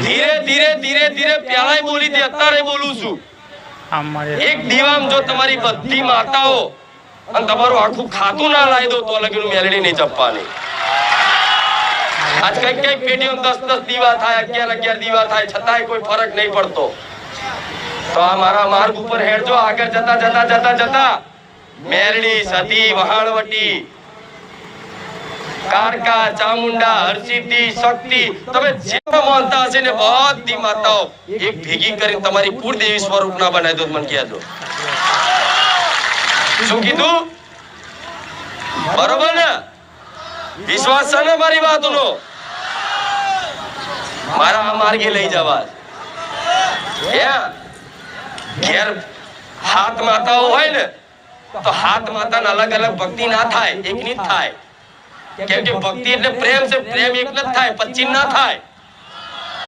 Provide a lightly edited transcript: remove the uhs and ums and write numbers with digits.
ધીરે ધીરે ધીરે ધીરે પહેલાય બોલી હતી, અત્યારે બોલું છું. એક દીવામ જો તમારી બધી માતાઓ અને તમારું આખું ખાતું ના લાવી દો તો લગીનું મેલડી નહીં ચપવાની. આજ કઈ કઈ પેઢીઓ 10-10 દીવા થાય, 11-11 દીવા થાય, છતાંય કોઈ ફરક નહીં પડતો. તો આ મારા માર્ગ ઉપર હેડજો. આગળ જતા જતા જતા જતા મેલડી, સતી, વહાણવટી, કારકા, ચામુંડા, હરસિદ્ધિ, શક્તિ, તમે જે માનતા હશે ને બધી માતાઓ એક ભેગી કરીને તમારી કુળદેવી સ્વરૂપ ના બનાવી દો. મને કહેજો શું કીધું? બરોબર ને? વિશ્વાસ છે ને મારી વાતનો? મારા આ માર્ગે લઈ જવા. ઘેર હાથ માતાઓ હોય ને તો હાથ માતાના અલગ અલગ ભક્તિ ના થાય, એકની જ થાય. કેમ કે ભક્તિ એટલે પ્રેમ છે, પ્રેમ એક જ થાય, 25 ના થાય.